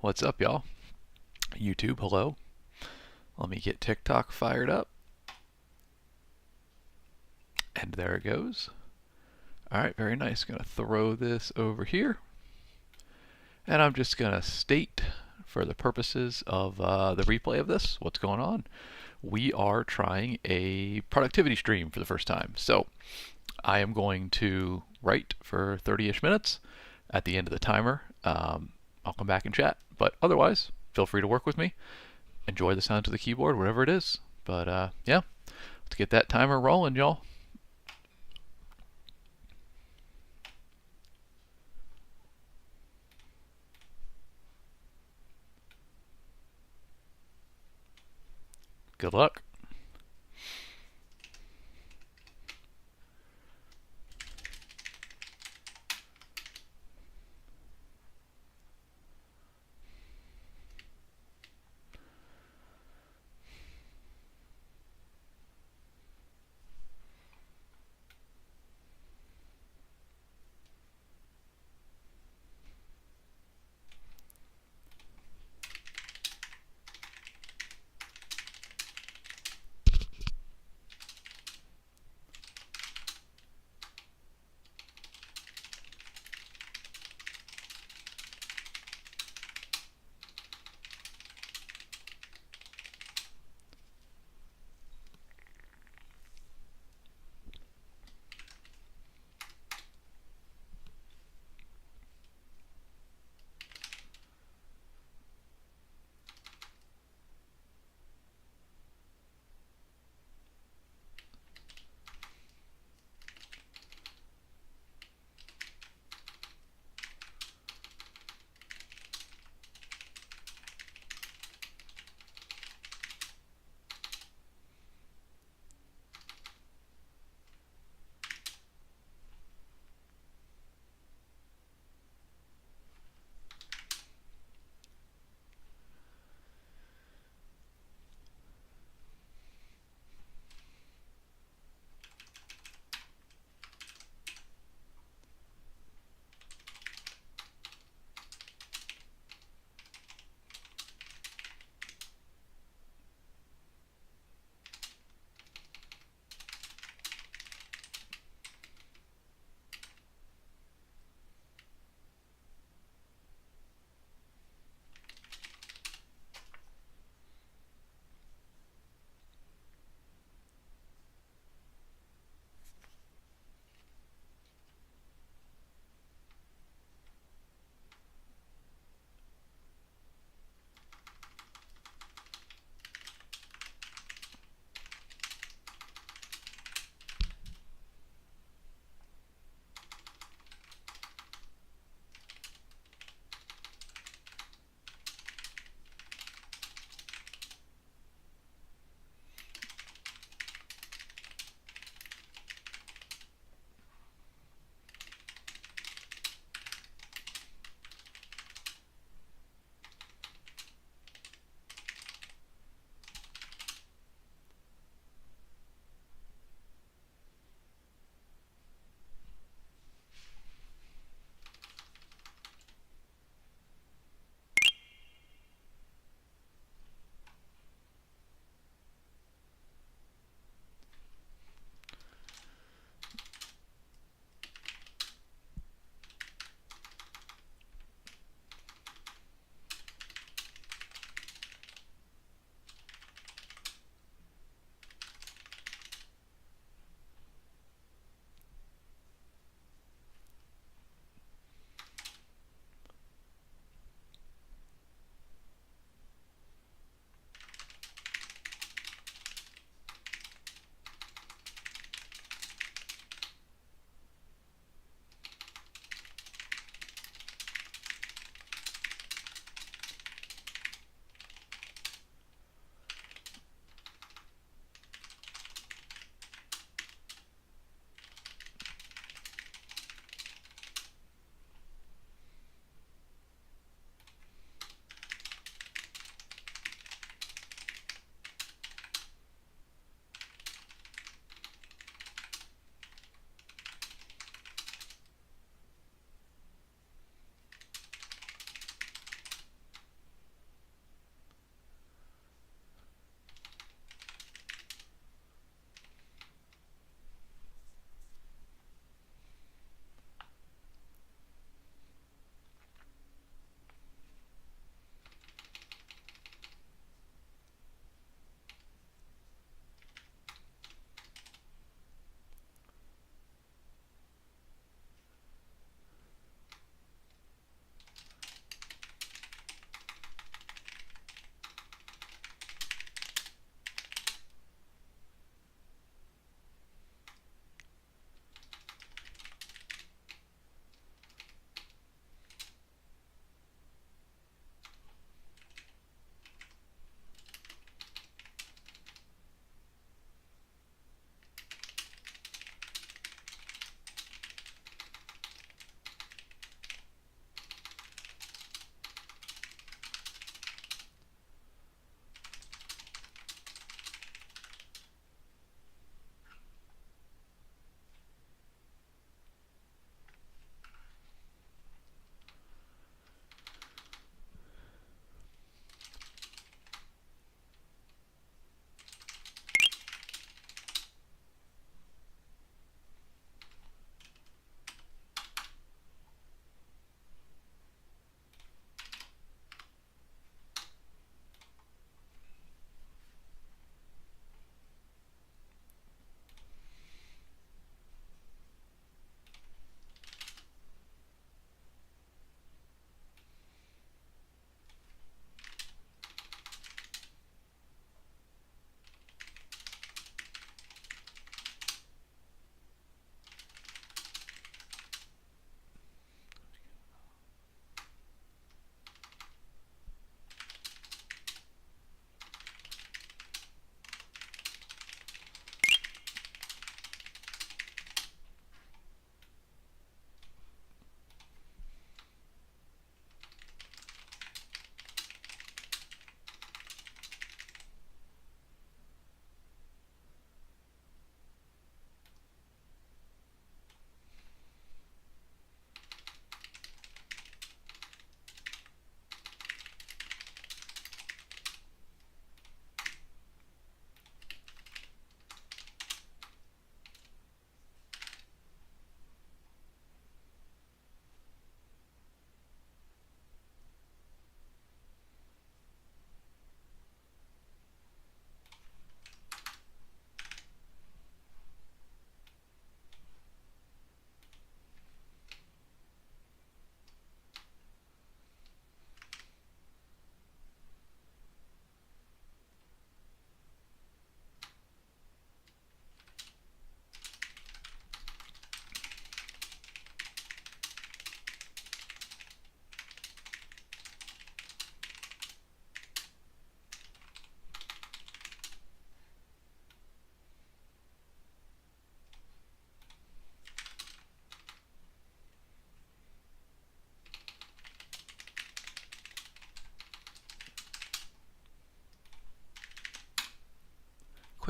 What's up, y'all? YouTube, hello. Let me get TikTok fired up. And there it goes. Alright, very nice. Gonna throw this over here. And I'm just gonna state, for the purposes of the replay of this, what's going on. We are trying a productivity stream for the first time. So I am going to write for 30-ish minutes. At the end of the timer, I'll come back and chat. But otherwise, feel free to work with me. Enjoy the sound of the keyboard, whatever it is. But yeah, let's get that timer rolling, y'all. Good luck.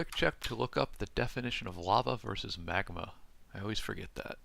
quick check to look up the definition of lava versus magma. I always forget that.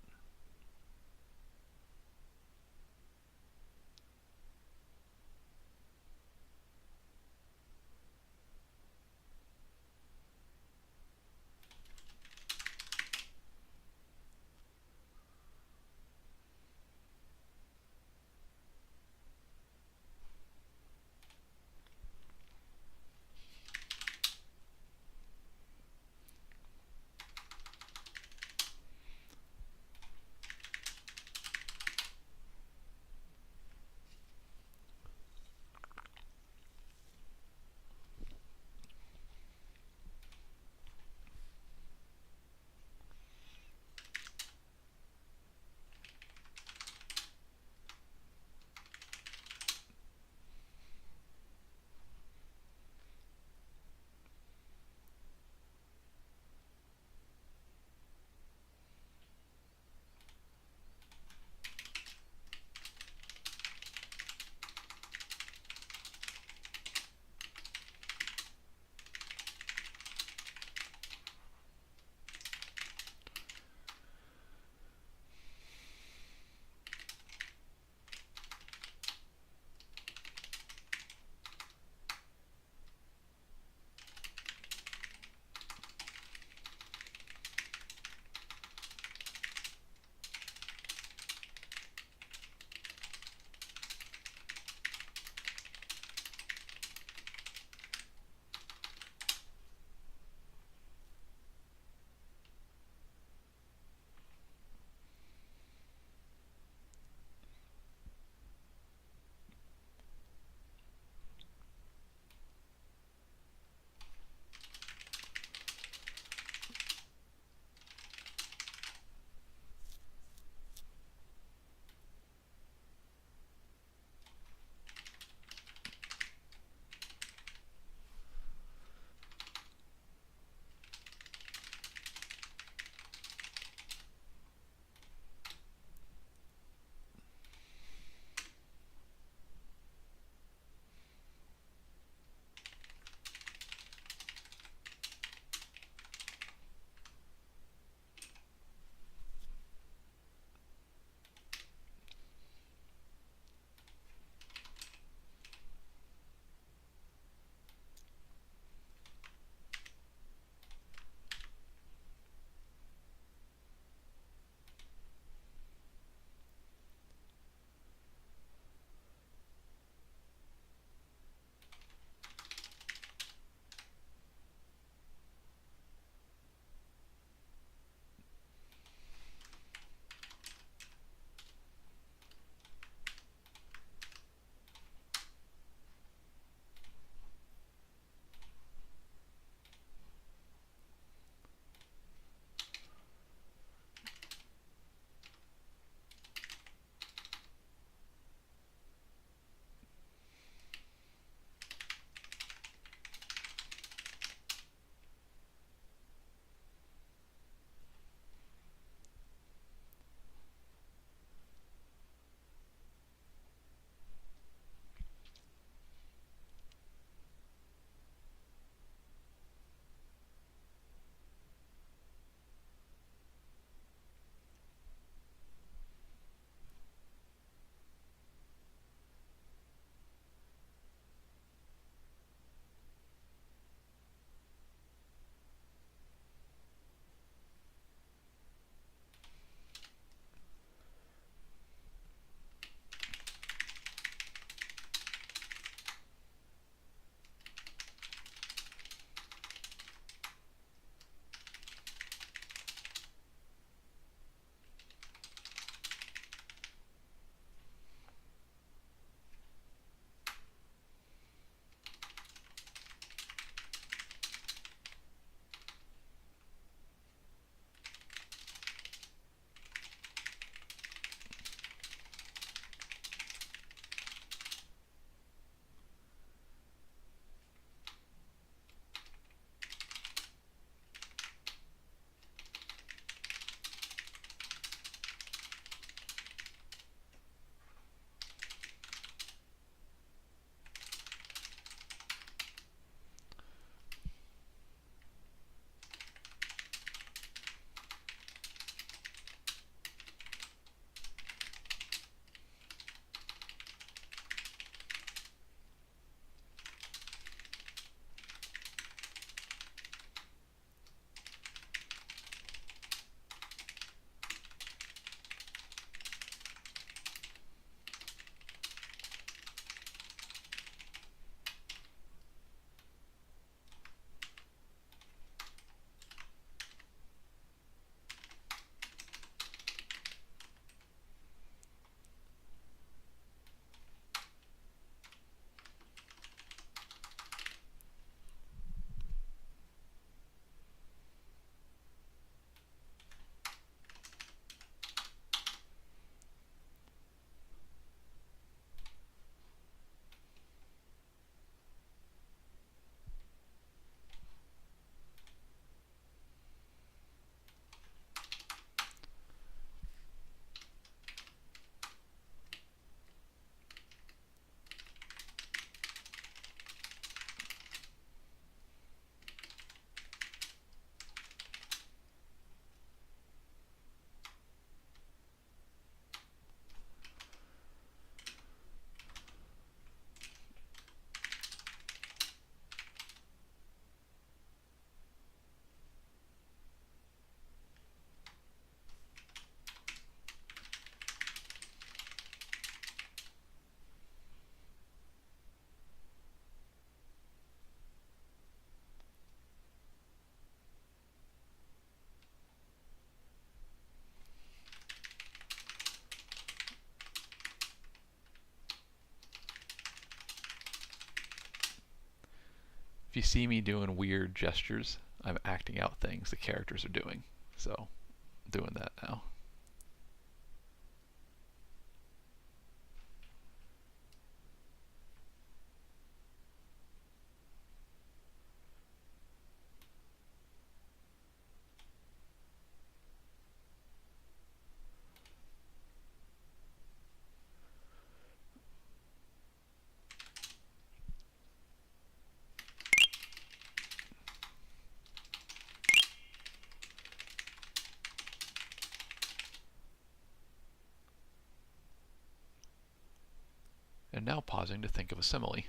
If you see me doing weird gestures, I'm acting out things the characters are doing. So I'm doing that now. And now pausing to think of a simile.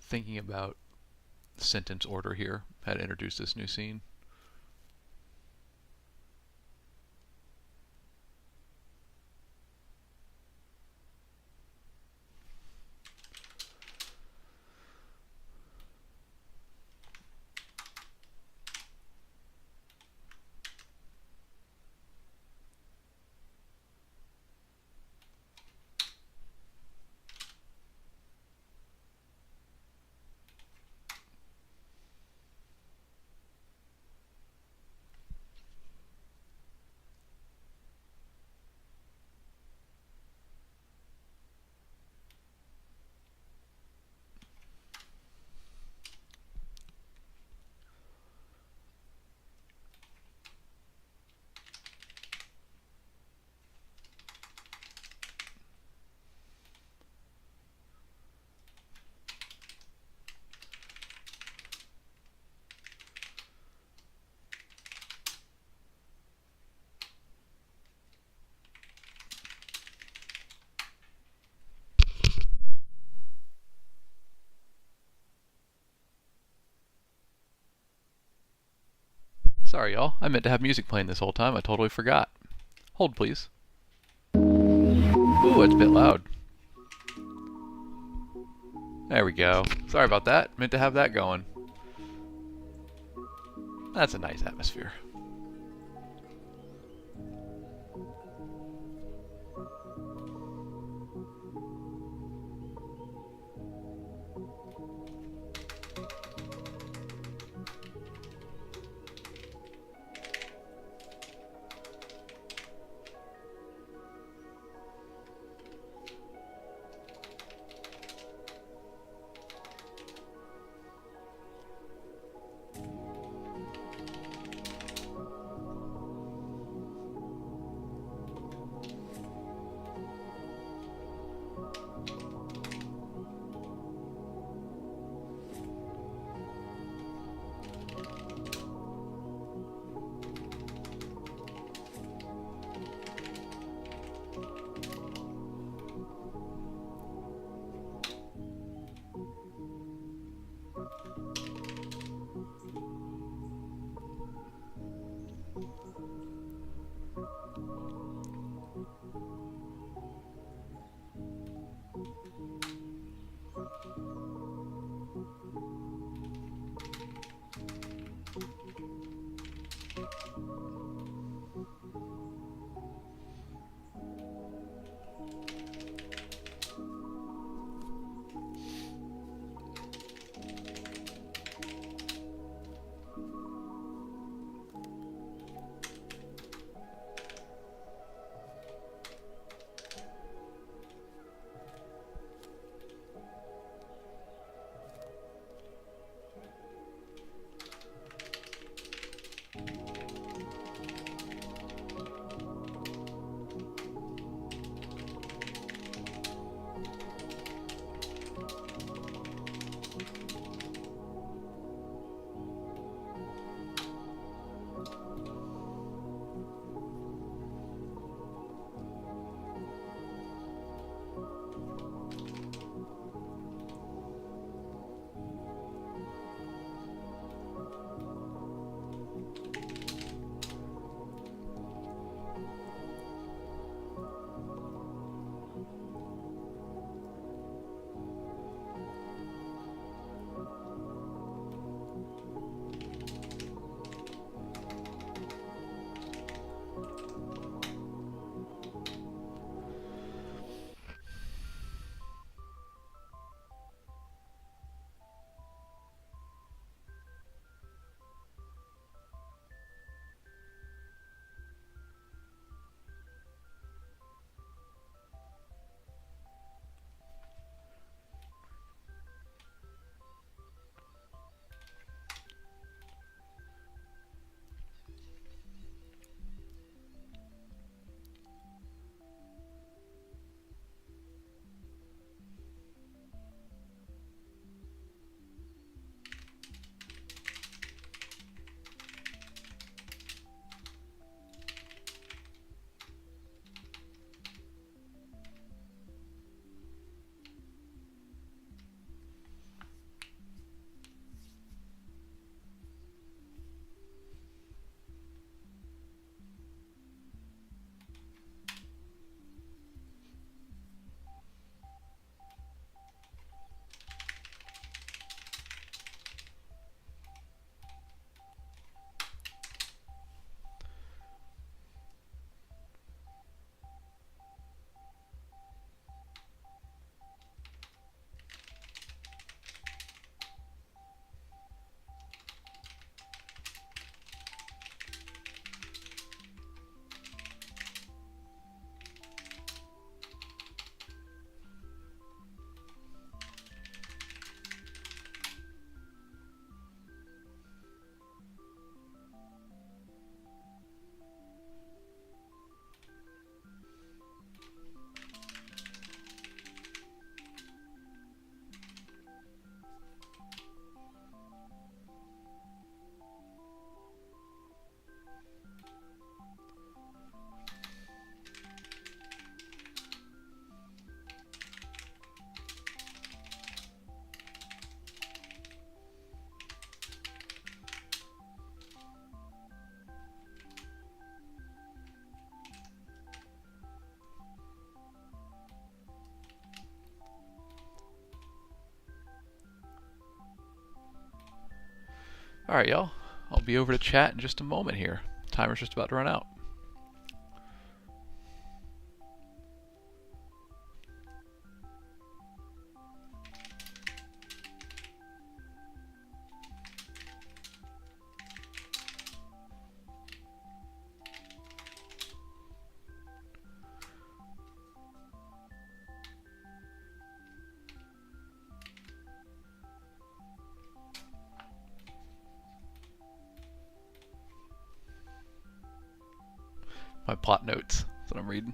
thinking about sentence order here, how to introduce this new scene. Sorry, y'all. I meant to have music playing this whole time. I totally forgot. Hold, please. Ooh, it's a bit loud. There we go. Sorry about that. Meant to have that going. That's a nice atmosphere. Alright, y'all. I'll be over to chat in just a moment here. Timer's just about to run out. My plot notes. That's what I'm reading.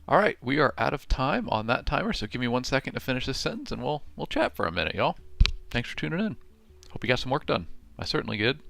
Alright, we are out of time on that timer, so give me 1 second to finish this sentence and we'll chat for a minute, y'all. Thanks for tuning in. Hope you got some work done. I certainly did.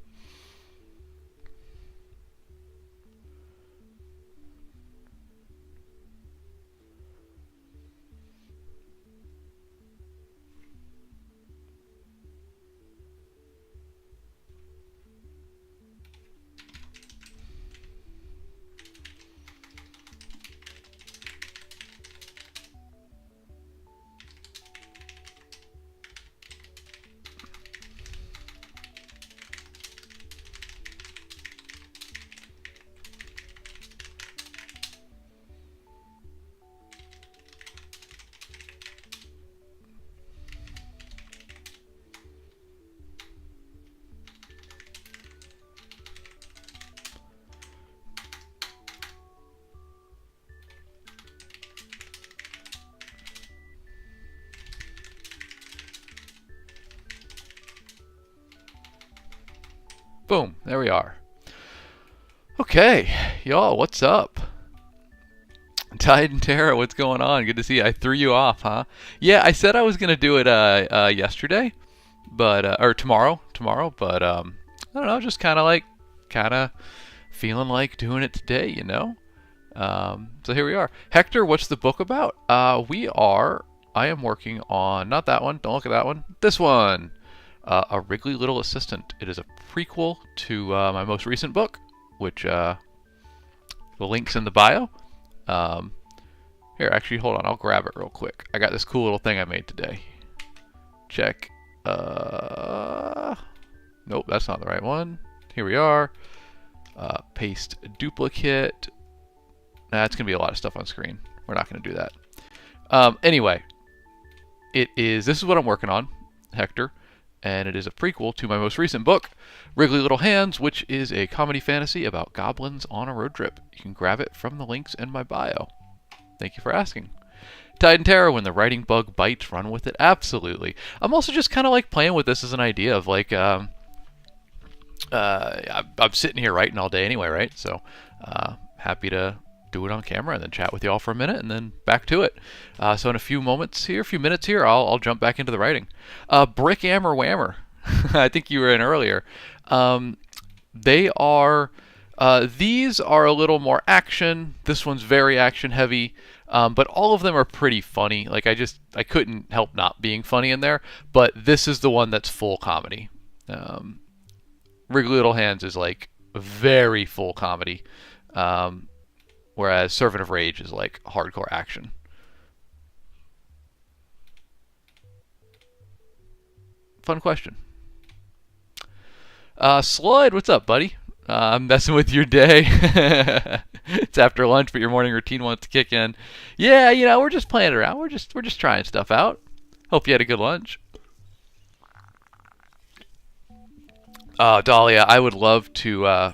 Boom, there we are. Okay, y'all, what's up? Tide and Tara, what's going on? Good to see you. I threw you off, huh? Yeah, I said I was gonna do it yesterday, but or tomorrow, but I don't know, just kind of feeling like doing it today, you know. So here we are. Hector, what's the book about? I am working on not that one. Don't look at that one. This one. A Wriggly Little Assistant. It is a prequel to my most recent book, which the link's in the bio. Here, actually, hold on. I'll grab it real quick. I got this cool little thing I made today. Check. Nope, that's not the right one. Here we are. Paste duplicate. Nah, it's going to be a lot of stuff on screen. We're not going to do that. Anyway, this is what I'm working on, Hector. And it is a prequel to my most recent book, Wriggly Little Hands, which is a comedy fantasy about goblins on a road trip. You can grab it from the links in my bio. Thank you for asking. Tide and Terror, when the writing bug bites, run with it. Absolutely. I'm also just kind of like playing with this as an idea of like, I'm sitting here writing all day anyway, right? So happy to do it on camera and then chat with you all for a minute and then back to it. So in a few minutes here, I'll jump back into the writing. Brick Ammer Whammer. I think you were in earlier. These are a little more action. This one's very action heavy. But all of them are pretty funny. Like I couldn't help not being funny in there, but this is the one that's full comedy. Wriggly Little Hands is like very full comedy. Whereas Servant of Rage is like hardcore action. Fun question. Slide, what's up, buddy? I'm messing with your day. It's after lunch, but your morning routine wants to kick in. Yeah, you know, we're just playing around. We're just trying stuff out. Hope you had a good lunch. Dahlia, I would love to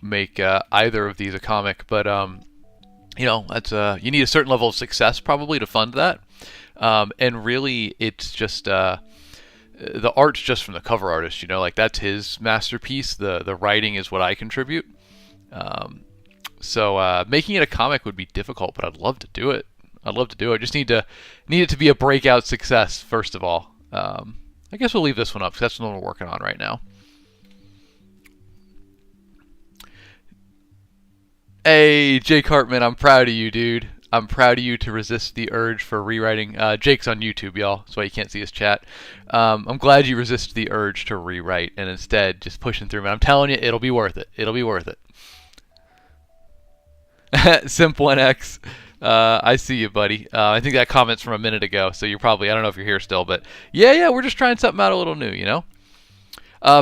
make either of these a comic, but you know, that's you need a certain level of success probably to fund that, and really it's just the art's just from the cover artist, you know, like that's his masterpiece. The writing is what I contribute. So making it a comic would be difficult, but I'd love to do it. I just need it to be a breakout success first of all. I guess we'll leave this one up because that's the one we're working on right now. Hey, Jake Hartman, I'm proud of you, dude. I'm proud of you to resist the urge for rewriting. Jake's on YouTube, y'all. That's why you can't see his chat. I'm glad you resisted the urge to rewrite and instead just pushing through. And I'm telling you, it'll be worth it. It'll be worth it. Simp1X. I see you, buddy. I think that comment's from a minute ago, so you're probably, I don't know if you're here still, but yeah, we're just trying something out a little new, you know?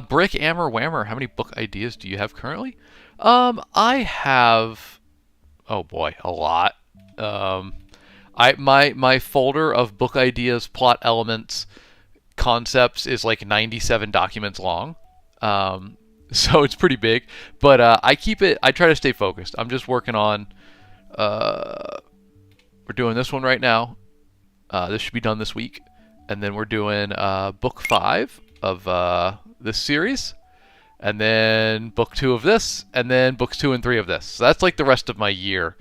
Brick Ammer Whammer, how many book ideas do you have currently? I have, oh boy, a lot. My folder of book ideas, plot elements, concepts is like 97 documents long. So it's pretty big, but I try to stay focused. I'm just working on, we're doing this one right now. This should be done this week. And then we're doing book 5 of this series. And then book 2 of this. And then books 2 and 3 of this. So that's like the rest of my year.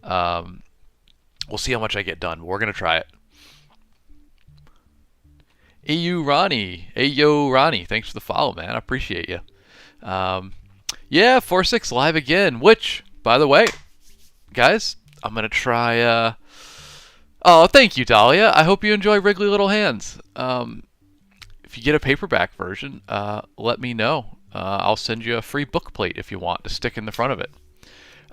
We'll see how much I get done. We're going to try it. Ayo Ronnie, thanks for the follow, man. I appreciate you. Yeah, 4-6 live again, which, by the way, guys, I'm going to try, oh, thank you, Dahlia. I hope you enjoy Wriggly Little Hands. If you get a paperback version, let me know. I'll send you a free book plate if you want to stick in the front of it.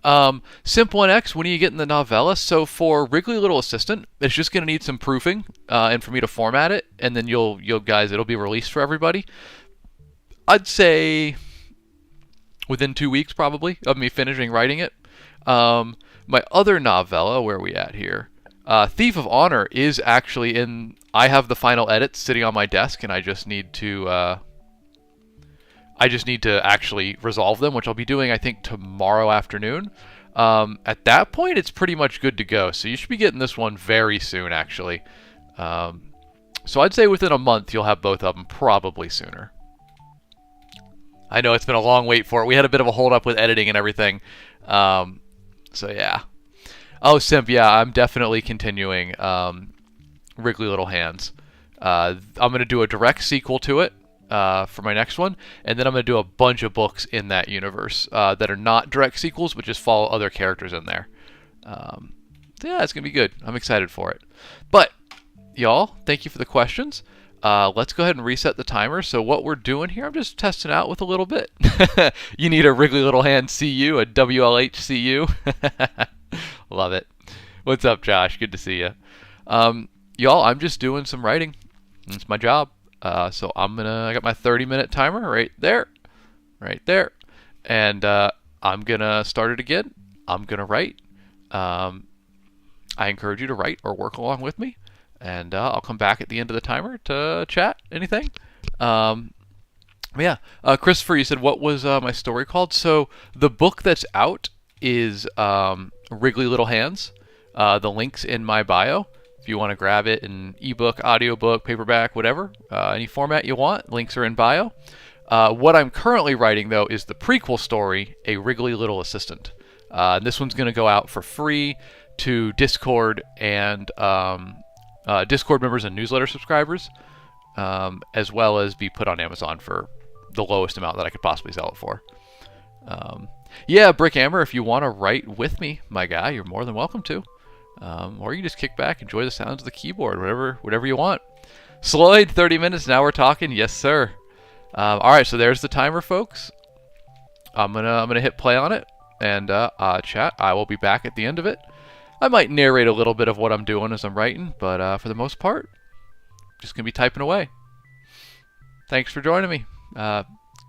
Simp1X, when are you getting the novella? So for Wriggly Little Assistant, it's just going to need some proofing, and for me to format it, and then you'll guys, it'll be released for everybody. I'd say within 2 weeks, probably, of me finishing writing it. My other novella, where are we at here? Thief of Honor is actually in. I have the final edits sitting on my desk, and I just need to actually resolve them, which I'll be doing, I think, tomorrow afternoon. At that point, it's pretty much good to go. So you should be getting this one very soon, actually. So I'd say within a month, you'll have both of them, probably sooner. I know it's been a long wait for it. We had a bit of a hold up with editing and everything. So yeah. Oh, Simp, yeah, I'm definitely continuing Wriggly Little Hands. I'm going to do a direct sequel to it for my next one, and then I'm going to do a bunch of books in that universe that are not direct sequels, but just follow other characters in there. So yeah, it's going to be good. I'm excited for it. But, y'all, thank you for the questions. Let's go ahead and reset the timer. So what we're doing here, I'm just testing out with a little bit. You need a Wriggly Little Hand CU, a WLH CU. Love it. What's up, Josh? Good to see you. Y'all, I'm just doing some writing. It's my job. So I got my 30-minute timer right there. And I'm gonna start it again. I'm gonna write. I encourage you to write or work along with me. And I'll come back at the end of the timer to chat. Anything? Yeah. Christopher, you said, what was my story called? So the book that's out is Wriggly Little Hands. The link's in my bio. If you want to grab it in ebook, audiobook, paperback, whatever, any format you want, links are in bio. What I'm currently writing, though, is the prequel story, A Wriggly Little Assistant. This one's going to go out for free to Discord and Discord members and newsletter subscribers, as well as be put on Amazon for the lowest amount that I could possibly sell it for. Yeah, Brick Hammer, if you want to write with me, my guy, you're more than welcome to. Or you can just kick back, enjoy the sounds of the keyboard, whatever you want. Sloyd, 30 minutes, now we're talking. Yes, sir. Alright, so there's the timer, folks. I'm gonna hit play on it, and chat, I will be back at the end of it. I might narrate a little bit of what I'm doing as I'm writing, but for the most part, just gonna be typing away. Thanks for joining me.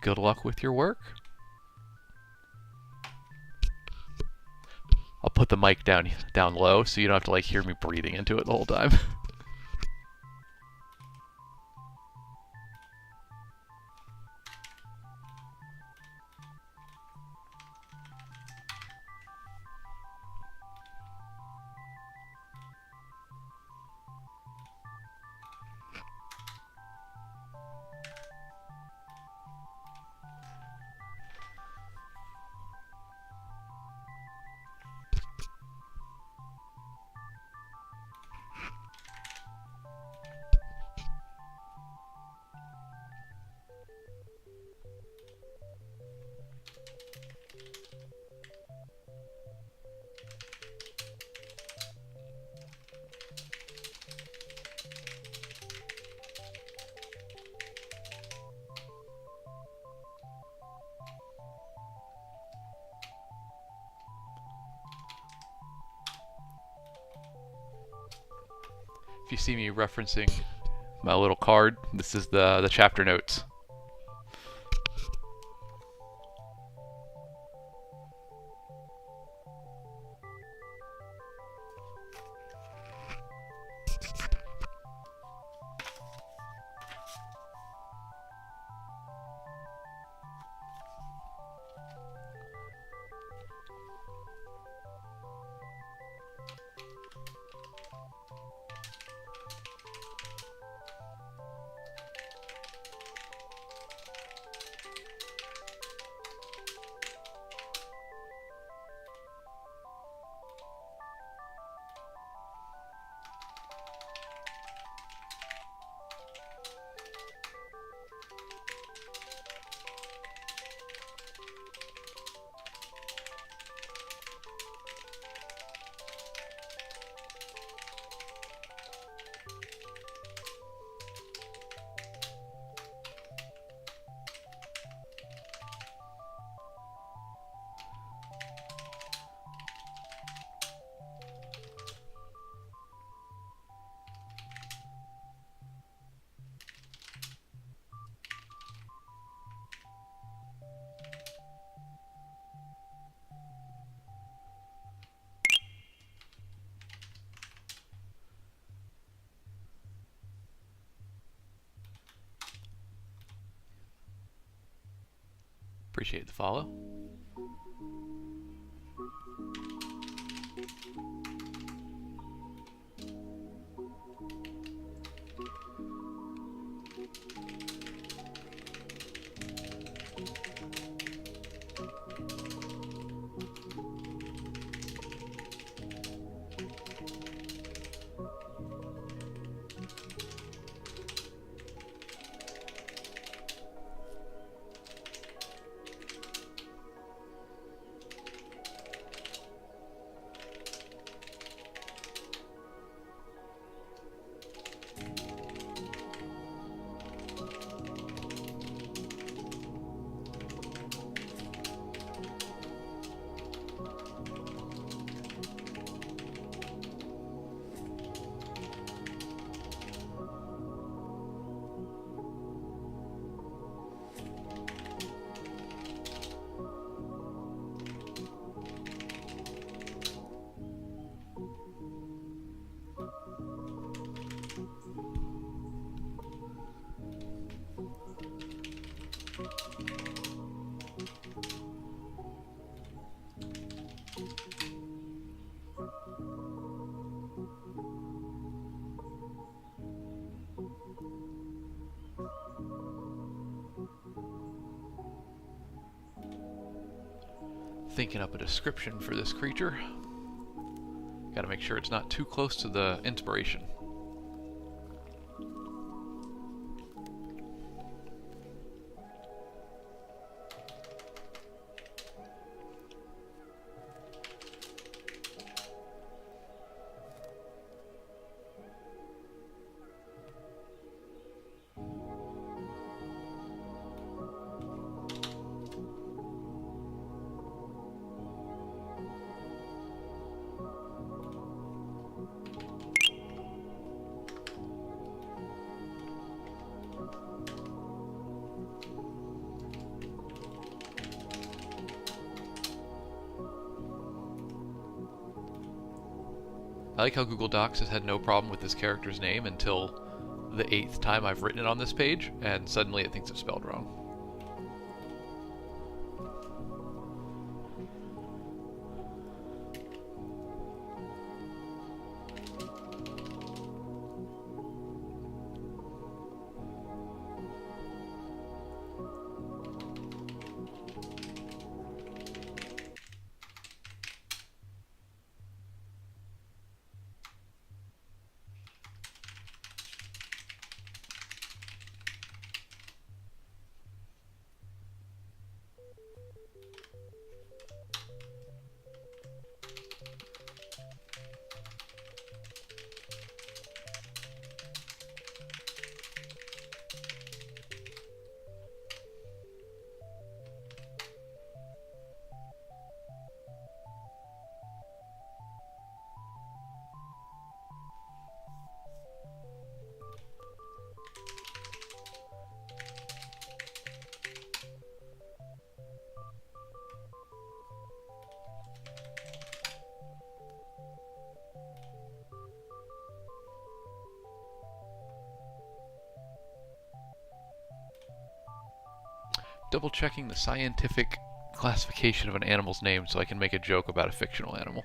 Good luck with your work. I'll put the mic down low so you don't have to like hear me breathing into it the whole time. If you see me referencing my little card, this is the chapter notes. Appreciate the follow. Thinking up a description for this creature. Gotta make sure it's not too close to the inspiration. I like how Google Docs has had no problem with this character's name until the 8th time I've written it on this page, and suddenly it thinks it's spelled wrong. double checking the scientific classification of an animal's name so I can make a joke about a fictional animal.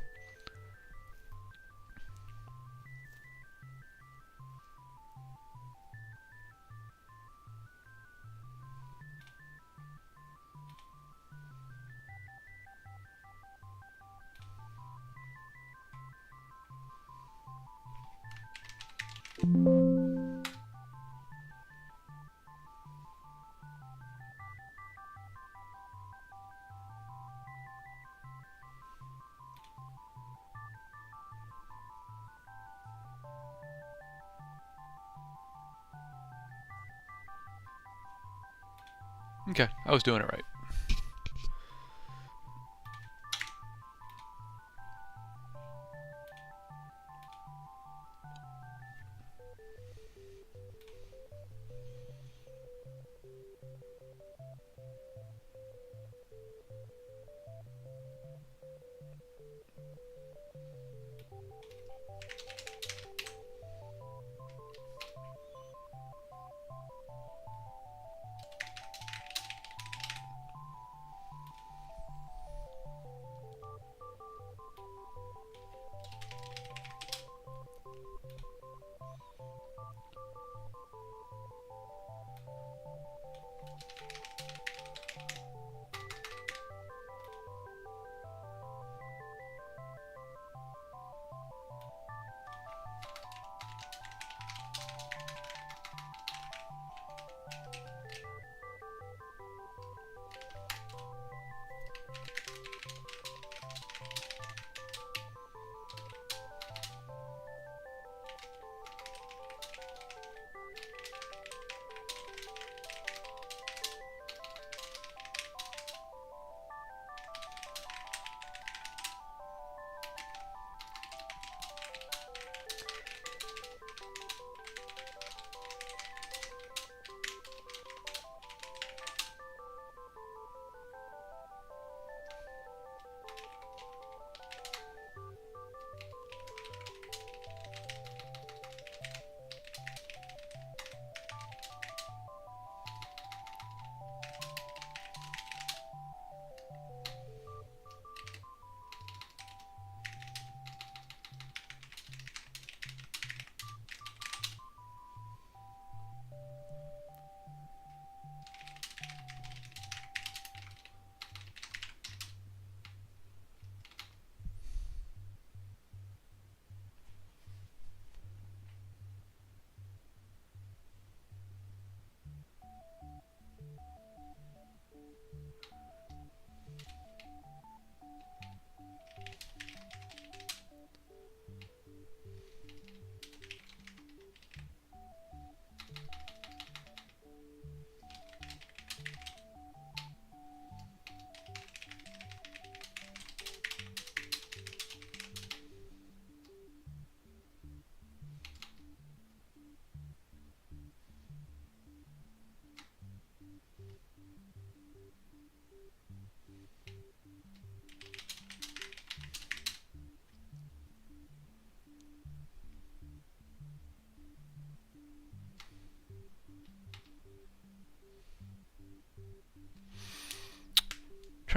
Okay, I was doing it right.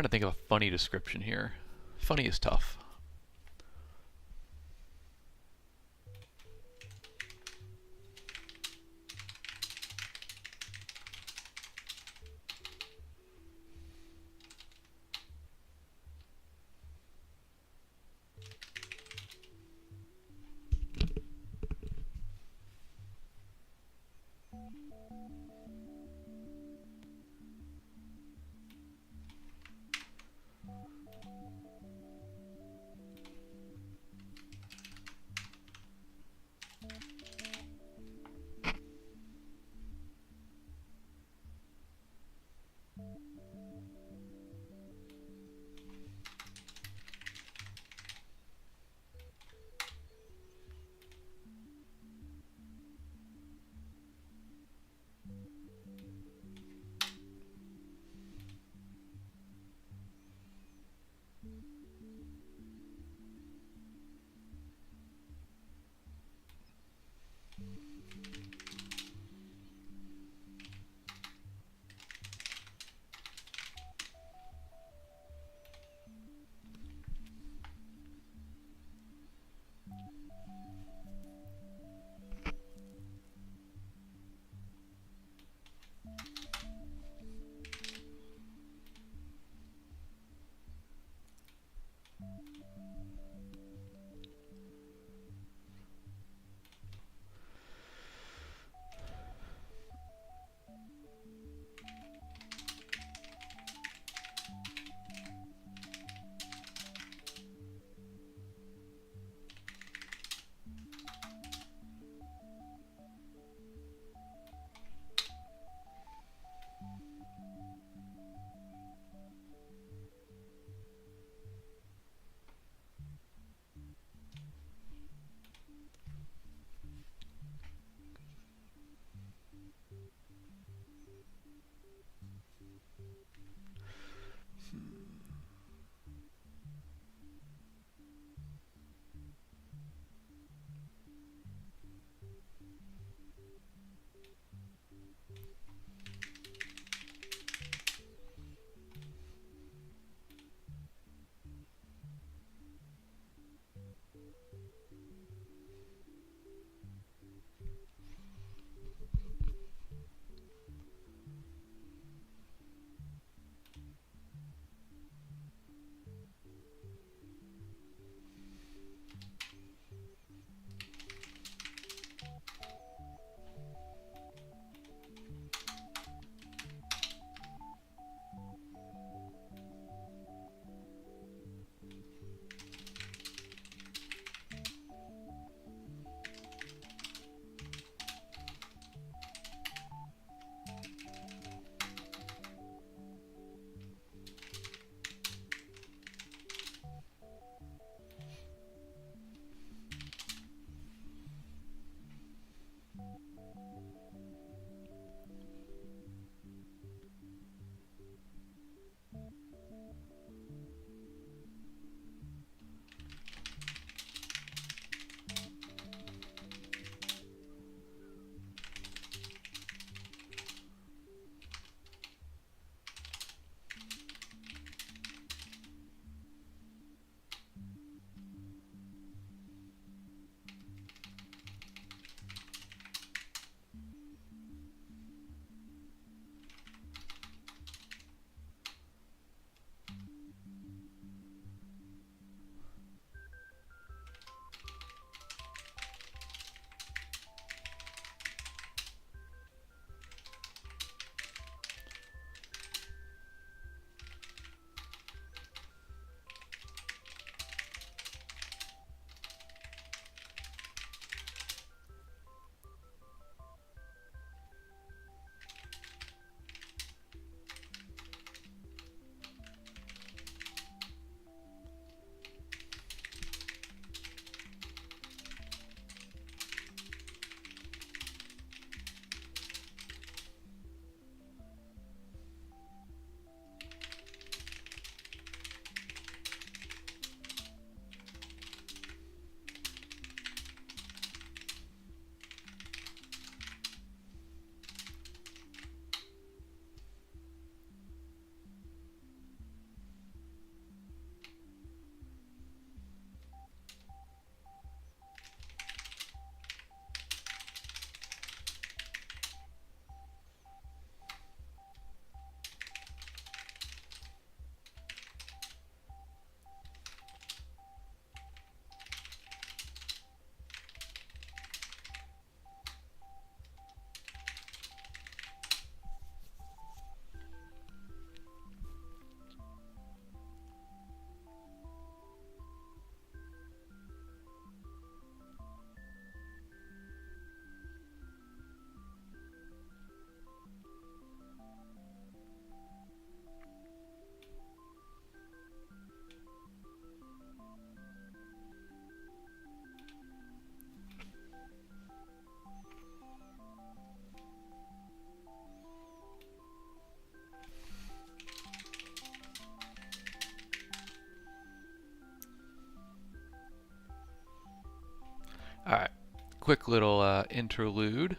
Trying to think of a funny description here. Funny is tough. quick little interlude.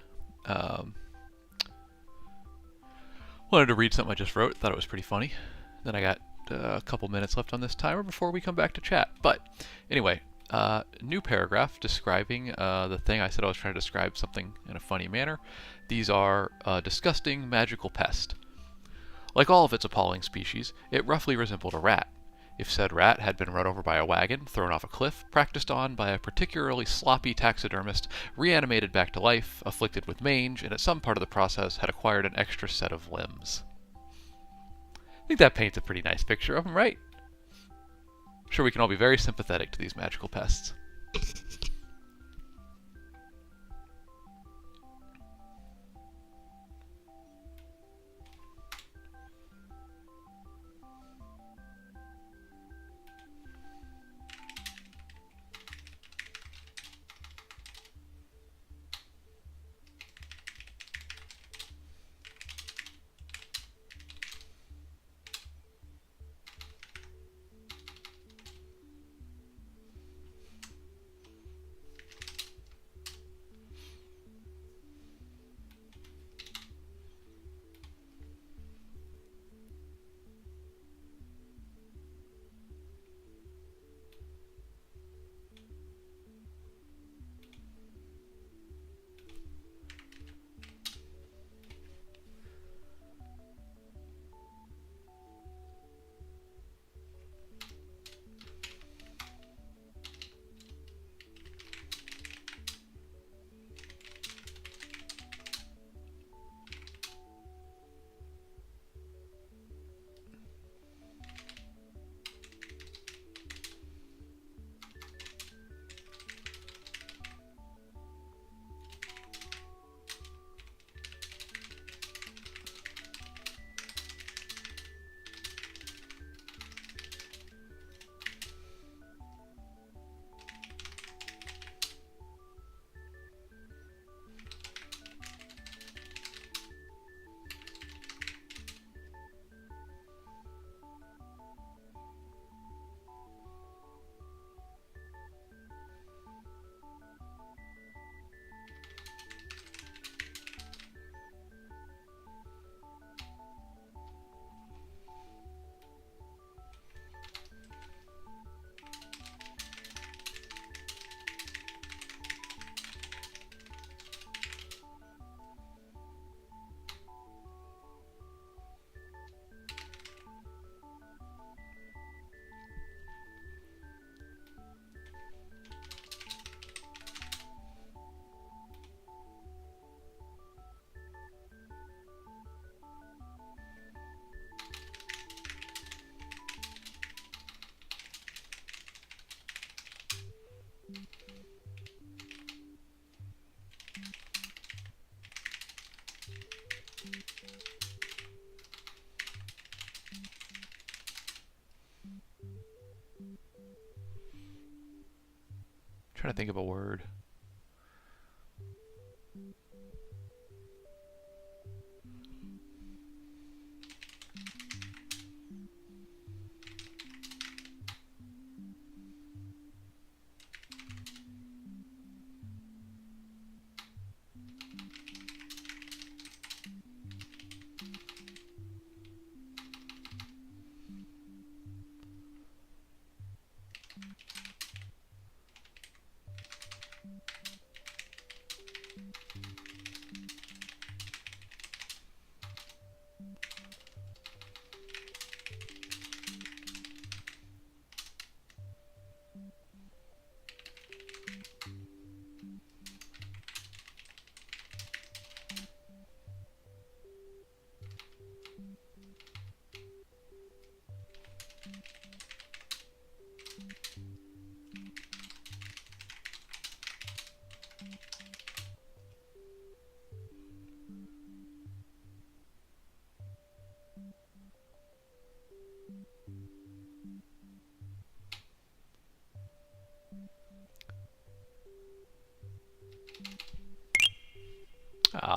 Wanted to read something I just wrote. Thought it was pretty funny. Then I got a couple minutes left on this timer before we come back to chat. But anyway, new paragraph describing the thing I said I was trying to describe something in a funny manner. These are a disgusting magical pest. Like all of its appalling species, it roughly resembled a rat. If said rat had been run over by a wagon, thrown off a cliff, practiced on by a particularly sloppy taxidermist, reanimated back to life, afflicted with mange, and at some part of the process had acquired an extra set of limbs. I think that paints a pretty nice picture of them, right? I'm sure we can all be very sympathetic to these magical pests. Trying to think of a word.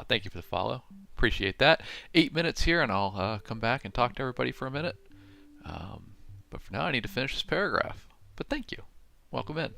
Thank you for the follow. Appreciate that. 8 minutes here, and I'll come back and talk to everybody for a minute. But for now, I need to finish this paragraph. But thank you. Welcome in.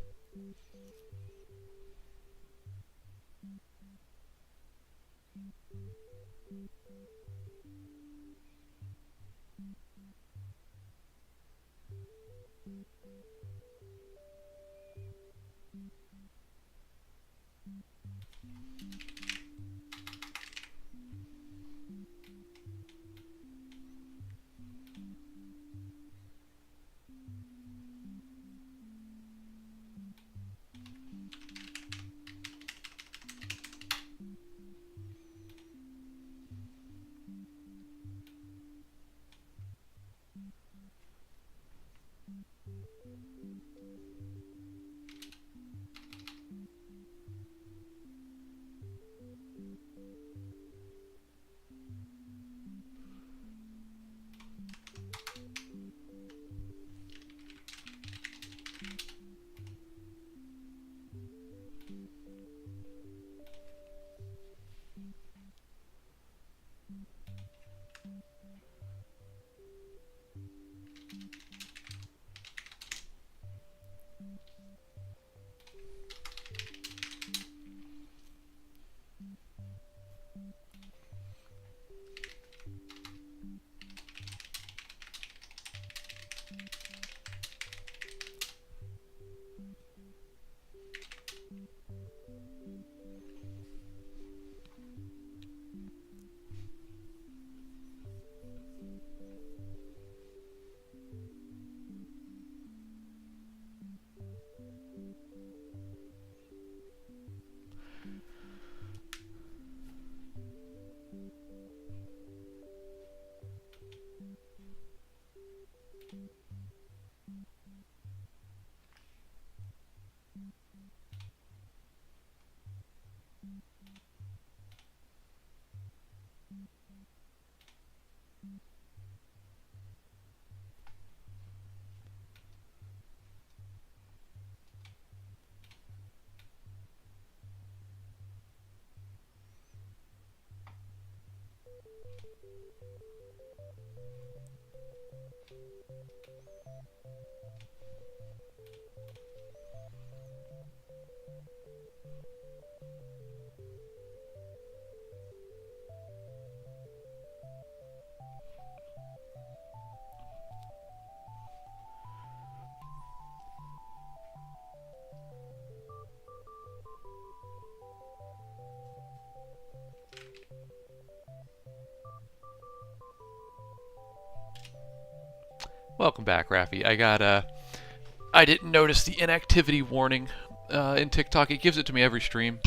Welcome back, Raffy. I didn't notice the inactivity warning in TikTok. It gives it to me every stream.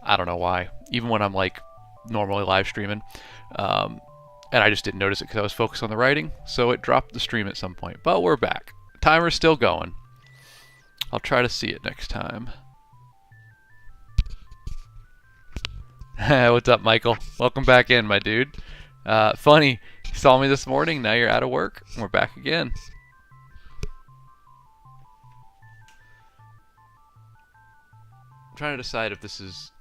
I don't know why. Even when I'm like normally live streaming. And I just didn't notice it because I was focused on the writing, so it dropped the stream at some point. But we're back. Timer's still going. I'll try to see it next time. What's up, Michael? Welcome back in, my dude. Funny, you saw me this morning, now you're out of work, and we're back again. I'm trying to decide if this is...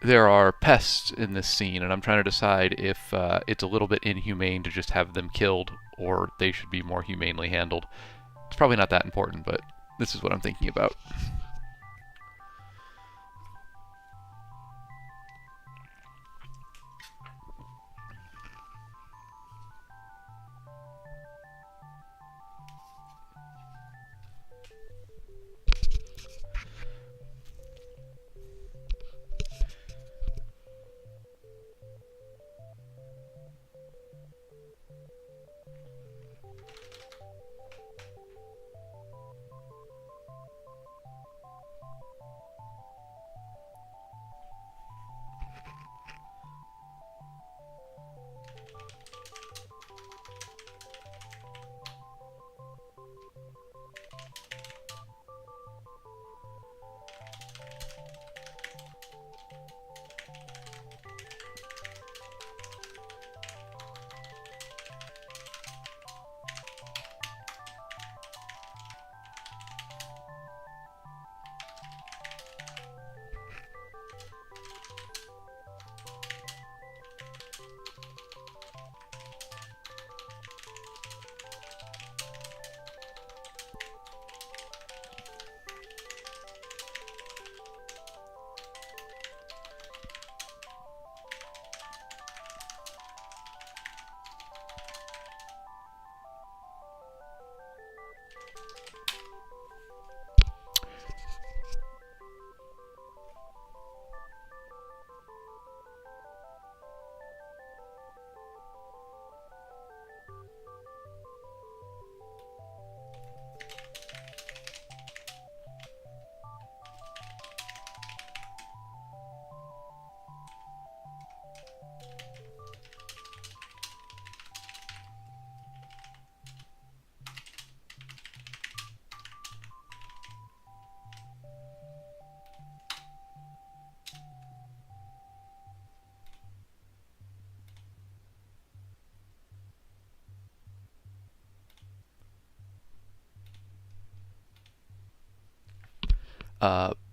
There are pests in this scene, and I'm trying to decide if it's a little bit inhumane to just have them killed, or they should be more humanely handled. It's probably not that important, but this is what I'm thinking about.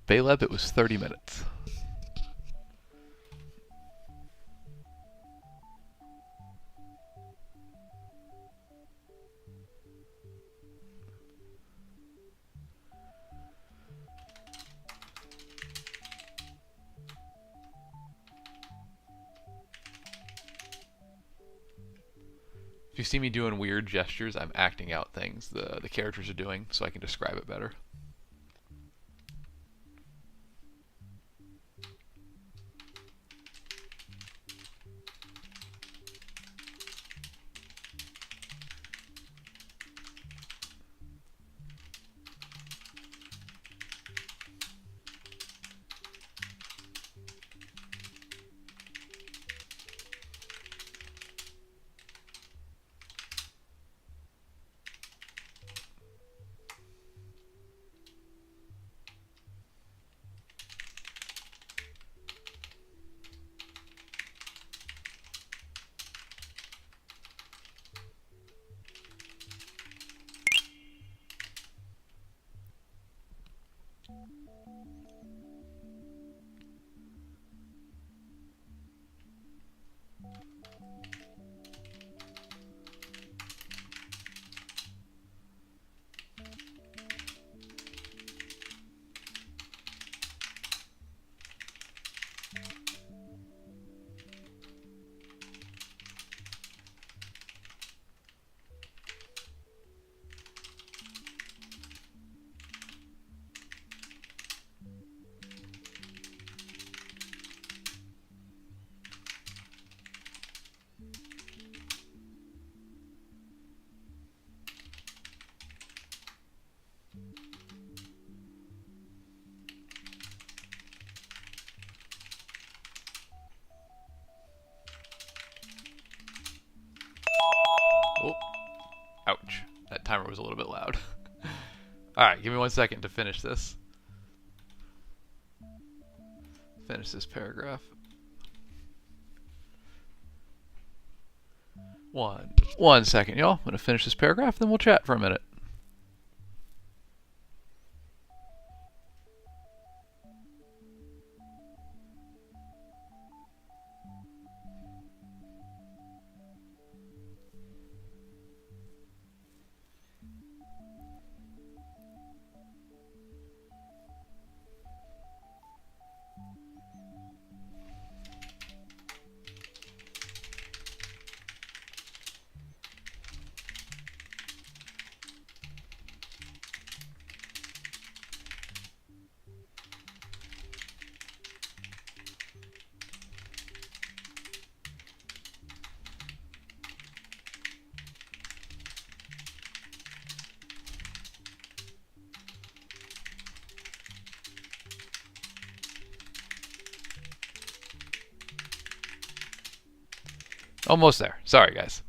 Baleb, it was 30 minutes. If you see me doing weird gestures, I'm acting out things the characters are doing so I can describe it better. Oh, ouch. That timer was a little bit loud. Alright, give me 1 second to finish this. Finish this paragraph. One second, y'all. I'm going to finish this paragraph, then we'll chat for a minute. Almost there. Sorry, guys.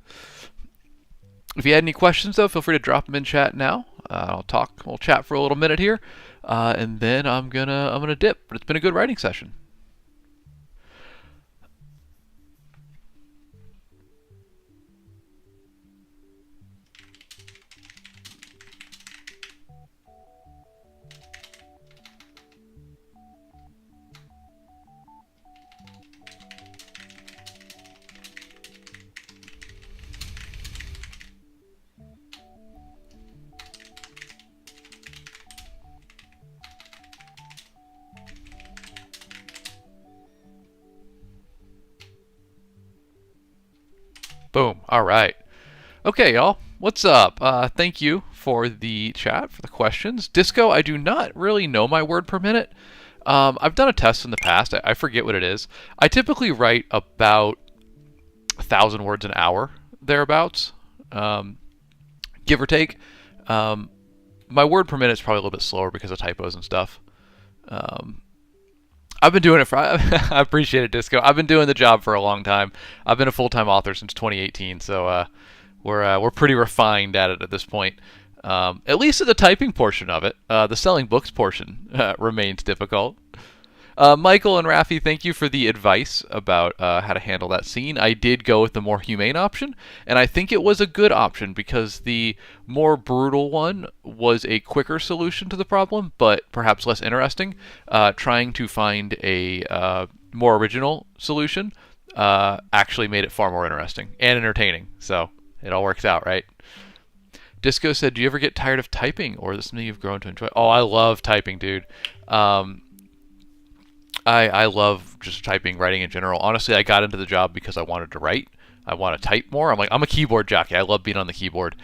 If you had any questions, though, feel free to drop them in chat now. We'll chat for a little minute here, and then I'm gonna dip. But it's been a good writing session. Boom. All right. Okay, y'all. What's up? Thank you for the chat, for the questions. Disco, I do not really know my word per minute. I've done a test in the past. I forget what it is. I typically write about 1,000 words an hour, thereabouts, give or take. My word per minute is probably a little bit slower because of typos and stuff. I've been doing it for, I appreciate it, Disco. I've been doing the job for a long time. I've been a full-time author since 2018, so we're pretty refined at it at this point. At least at the typing portion of it. The selling books portion remains difficult. Michael and Rafi, thank you for the advice about how to handle that scene. I did go with the more humane option, and I think it was a good option because the more brutal one was a quicker solution to the problem, but perhaps less interesting. Trying to find a more original solution actually made it far more interesting and entertaining. So it all works out, right? Disco said, "Do you ever get tired of typing, or is this something you've grown to enjoy?" Oh, I love typing, dude. I love just typing, writing in general. Honestly, I got into the job because I wanted to write. I want to type more. I'm a keyboard jockey. I love being on the keyboard.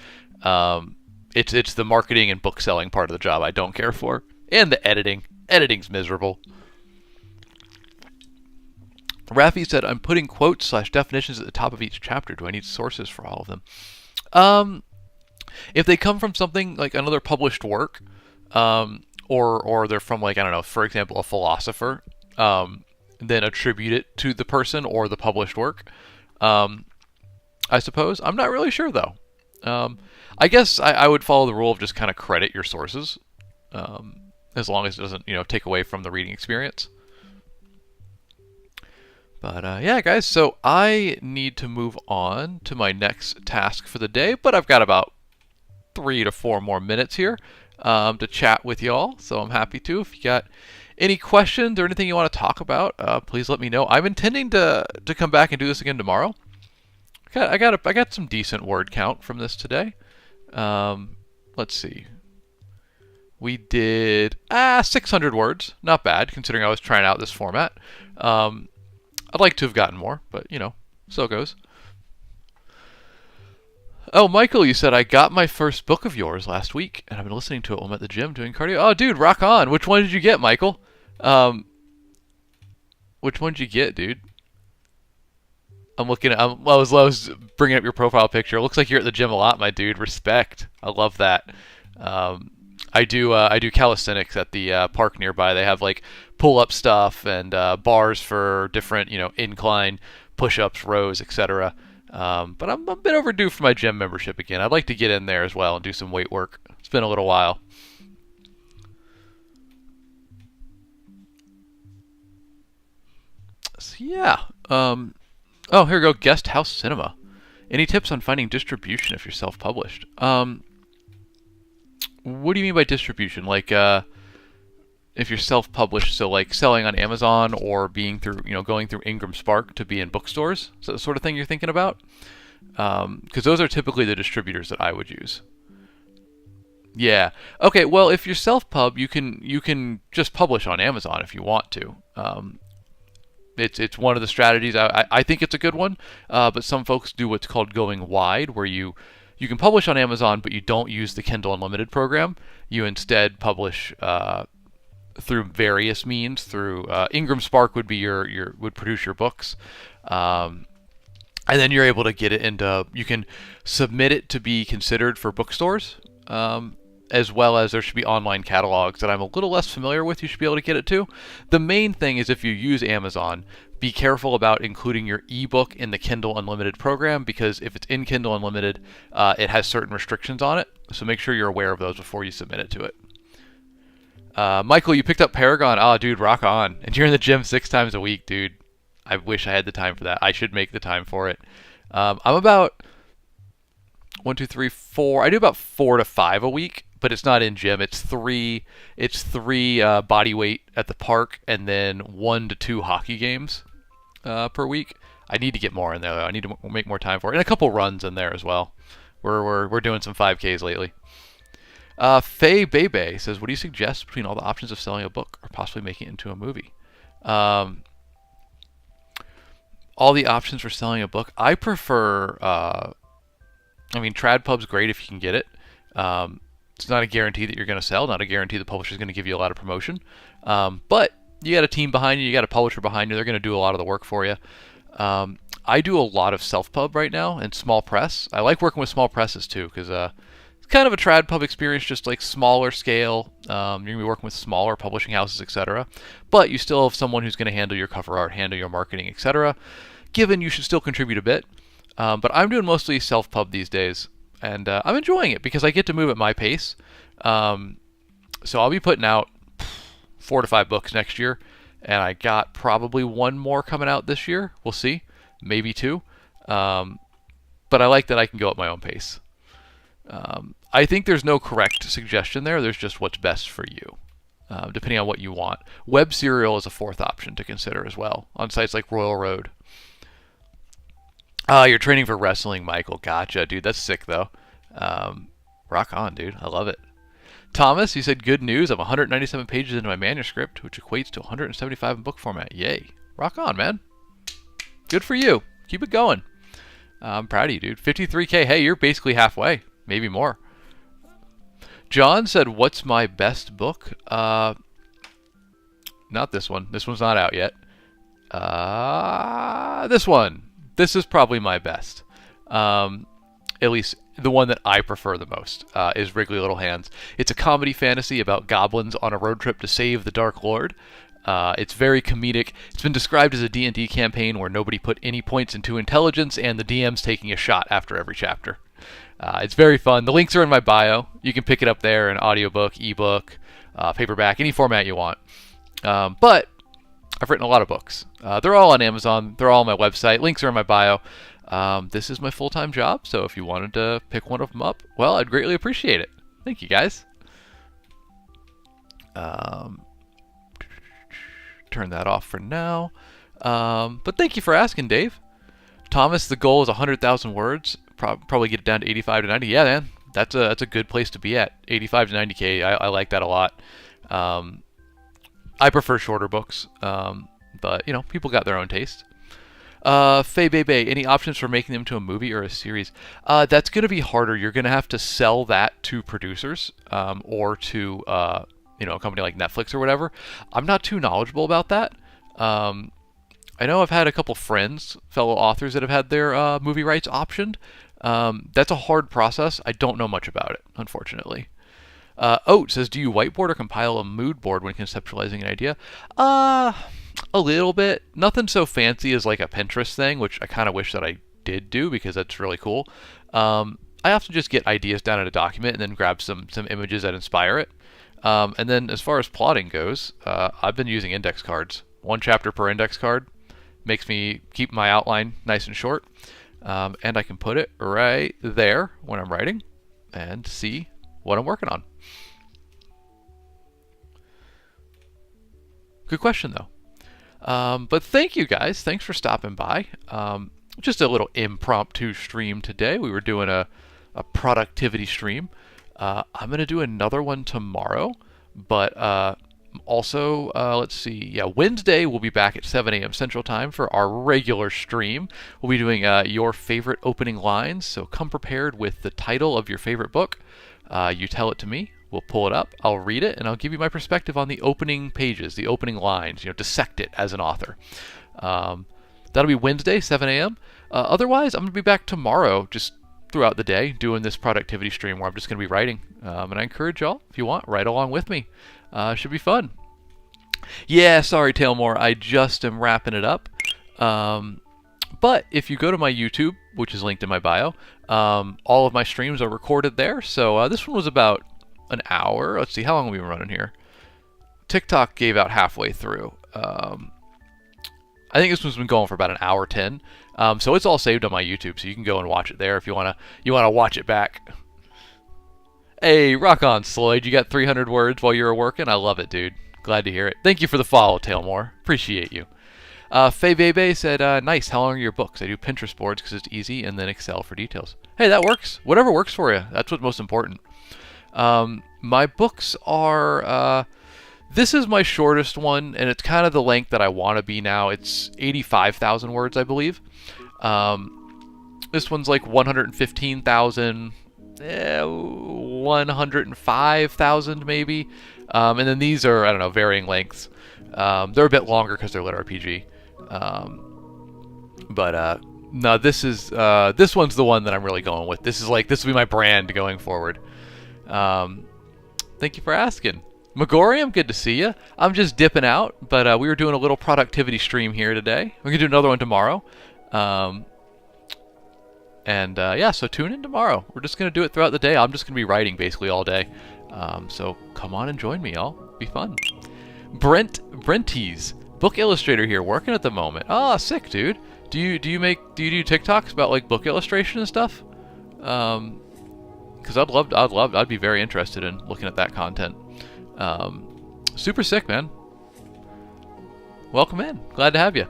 It's the marketing and book selling part of the job I don't care for, and the editing. Editing's miserable. Rafi said, "I'm putting quotes/definitions at the top of each chapter. Do I need sources for all of them?" If they come from something like another published work, or they're from, like, I don't know, for example, a philosopher, then attribute it to the person or the published work. I suppose. I'm not really sure, though. I guess I would follow the rule of just kind of credit your sources, as long as it doesn't, take away from the reading experience. But yeah, guys, so I need to move on to my next task for the day, but I've got about 3 to 4 more minutes here to chat with y'all, so I'm happy to. If you got any questions or anything you want to talk about, please let me know. I'm intending to come back and do this again tomorrow. I got some decent word count from this today. Let's see. We did 600 words. Not bad, considering I was trying out this format. I'd like to have gotten more, but, so it goes. Oh, Michael, you said, "I got my first book of yours last week, and I've been listening to it while I'm at the gym doing cardio." Oh, dude, rock on. Which one did you get, Michael? Which one did you get, dude? I'm looking at, I was bringing up your profile picture. It looks like you're at the gym a lot, my dude. Respect. I love that. I do calisthenics at the park nearby. They have, like, pull-up stuff and bars for different, incline, push-ups, rows, etc. But I'm a bit overdue for my gym membership again. I'd like to get in there as well and do some weight work. It's been a little while. So yeah. Oh, here we go. Guest house cinema. Any tips on finding distribution if you're self-published? What do you mean by distribution? Like, if you're self-published, so like selling on Amazon or being through, going through Ingram Spark to be in bookstores? Is that the sort of thing you're thinking about? Because those are typically the distributors that I would use. Yeah. Okay. Well, if you're self-pub, you can just publish on Amazon if you want to. It's one of the strategies. I think it's a good one. But some folks do what's called going wide, where you can publish on Amazon, but you don't use the Kindle Unlimited program. You instead publish through various means. Through Ingram Spark would be would produce your books, and then you're able to get it into. You can submit it to be considered for bookstores, as well as there should be online catalogs that I'm a little less familiar with. You should be able to get it to. The main thing is, if you use Amazon, be careful about including your ebook in the Kindle Unlimited program, because if it's in Kindle Unlimited, it has certain restrictions on it. So make sure you're aware of those before you submit it to it. Michael, you picked up Paragon. Oh, dude, rock on. And you're in the gym 6 times a week, dude. I wish I had the time for that. I should make the time for it. I'm about 1, 2, 3, 4. I do about 4 to 5 a week, but it's not in gym. It's three body weight at the park, and then 1 to 2 hockey games per week. I need to get more in there, though. I need to make more time for it, and a couple runs in there as well. We're doing some 5Ks lately. Faye Bebe says, "What do you suggest between all the options of selling a book or possibly making it into a movie?" All the options for selling a book. I prefer. TradPub's great if you can get it. It's not a guarantee that you're going to sell. Not a guarantee the publisher's going to give you a lot of promotion. But you got a team behind you. You got a publisher behind you. They're going to do a lot of the work for you. I do a lot of self-pub right now and small press. I like working with small presses too, because it's kind of a TradPub experience, just like smaller scale. You're going to be working with smaller publishing houses, etc. But you still have someone who's going to handle your cover art, handle your marketing, etc. Given you should still contribute a bit. But I'm doing mostly self-pub these days, and I'm enjoying it because I get to move at my pace. So I'll be putting out 4 to 5 books next year, and I got probably one more coming out this year. We'll see, maybe two. But I like that I can go at my own pace. I think there's no correct suggestion there. There's just what's best for you, depending on what you want. Web serial is a fourth option to consider as well on sites like Royal Road. You're training for wrestling, Michael. Gotcha, dude. That's sick, though. Rock on, dude. I love it. Thomas, he said, good news. I'm 197 pages into my manuscript, which equates to 175 in book format. Yay. Rock on, man. Good for you. Keep it going. I'm proud of you, dude. 53K. Hey, you're basically halfway. Maybe more. John said, what's my best book? Not this one. This one's not out yet. This one. This is probably my best. At least the one that I prefer the most is Wriggly Little Hands. It's a comedy fantasy about goblins on a road trip to save the Dark Lord. It's very comedic. It's been described as a D&D campaign where nobody put any points into intelligence and the DM's taking a shot after every chapter. It's very fun. The links are in my bio. You can pick it up there in audiobook, ebook, paperback, any format you want. But I've written a lot of books. They're all on Amazon. They're all on my website. Links are in my bio. This is my full-time job, so if you wanted to pick one of them up, well, I'd greatly appreciate it. Thank you, guys. Turn that off for now. But thank you for asking, Dave. Thomas, the goal is 100,000 words. Probably get it down to 85 to 90. Yeah, man, that's a good place to be at. 85 to 90K. I like that a lot. I prefer shorter books, but you know, people got their own taste. Faye Bebe, any options for making them to a movie or a series? That's going to be harder. You're going to have to sell that to producers or to you know, a company like Netflix or whatever. I'm not too knowledgeable about that. I know I've had a couple friends, fellow authors, that have had their movie rights optioned. That's a hard process. I don't know much about it, unfortunately. Oat says, do you whiteboard or compile a mood board when conceptualizing an idea? A little bit. Nothing so fancy as like a Pinterest thing, which I kind of wish that I did do because that's really cool. I often just get ideas down in a document and then grab some images that inspire it. And then as far as plotting goes, I've been using index cards. 1 chapter per index card. Makes me keep my outline nice and short. And I can put it right there when I'm writing and see what I'm working on. Good question, though. But thank you, guys. Thanks for stopping by. Just a little impromptu stream today. We were doing a productivity stream. I'm going to do another one tomorrow. But also, let's see. Yeah, Wednesday we'll be back at 7 a.m. Central Time for our regular stream. We'll be doing your favorite opening lines. So come prepared with the title of your favorite book. You tell it to me. We'll pull it up, I'll read it, and I'll give you my perspective on the opening pages, the opening lines, you know, dissect it as an author. That'll be Wednesday, 7 a.m. Otherwise, I'm going to be back tomorrow, just throughout the day, doing this productivity stream where I'm just going to be writing. And I encourage y'all, if you want, write along with me. Should be fun. Yeah, sorry, Tailmore, I just am wrapping it up. But if you go to my YouTube, which is linked in my bio, all of my streams are recorded there. So this one was about an hour. Let's see, how long have we been running here? TikTok gave out halfway through. I think this one's been going for about an hour 10. So it's all saved on my YouTube, so you can go and watch it there if you wanna watch it back. Hey, rock on, Sloyd. You got 300 words while you were working. I love it, dude. Glad to hear it. Thank you for the follow, Tailmore. Appreciate you. Faye Bebe said, nice. How long are your books? I do Pinterest boards because it's easy, and then Excel for details. Hey, that works. Whatever works for you. That's what's most important. My books are, this is my shortest one, and it's kind of the length that I want to be now. It's 85,000 words, I believe. This one's like 115,000, 105,000 maybe. And then these are, I don't know, varying lengths. They're a bit longer because they're lit RPG. No, this one's the one that I'm really going with. This will be my brand going forward. Thank you for asking. Megorium, good to see you. I'm just dipping out, but we were doing a little productivity stream here today. We're going to do another one tomorrow. Yeah, so tune in tomorrow. We're just going to do it throughout the day. I'm just going to be writing basically all day. So come on and join me, y'all. Be fun. Brenties. Book illustrator here, working at the moment. Oh, sick, dude. Do you do TikToks about like book illustration and stuff? Because I'd be very interested in looking at that content. Super sick, man. Welcome in. Glad to have you.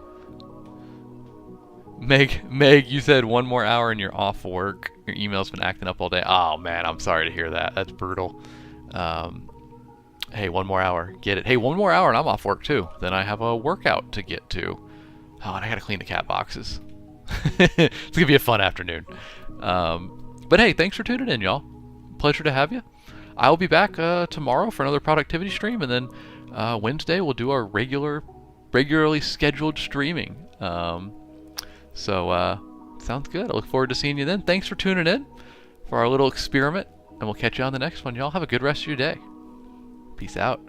Meg, you said 1 more hour and you're off work. Your email's been acting up all day. Oh man, I'm sorry to hear that. That's brutal. Hey, 1 more hour. Get it. Hey, 1 more hour and I'm off work too. Then I have a workout to get to. Oh, and I gotta clean the cat boxes. It's gonna be a fun afternoon. But hey, thanks for tuning in, y'all. Pleasure to have you. I'll be back tomorrow for another productivity stream, and then Wednesday we'll do our regularly scheduled streaming. So sounds good. I look forward to seeing you then. Thanks for tuning in for our little experiment, and we'll catch you on the next one. Y'all have a good rest of your day. Peace out.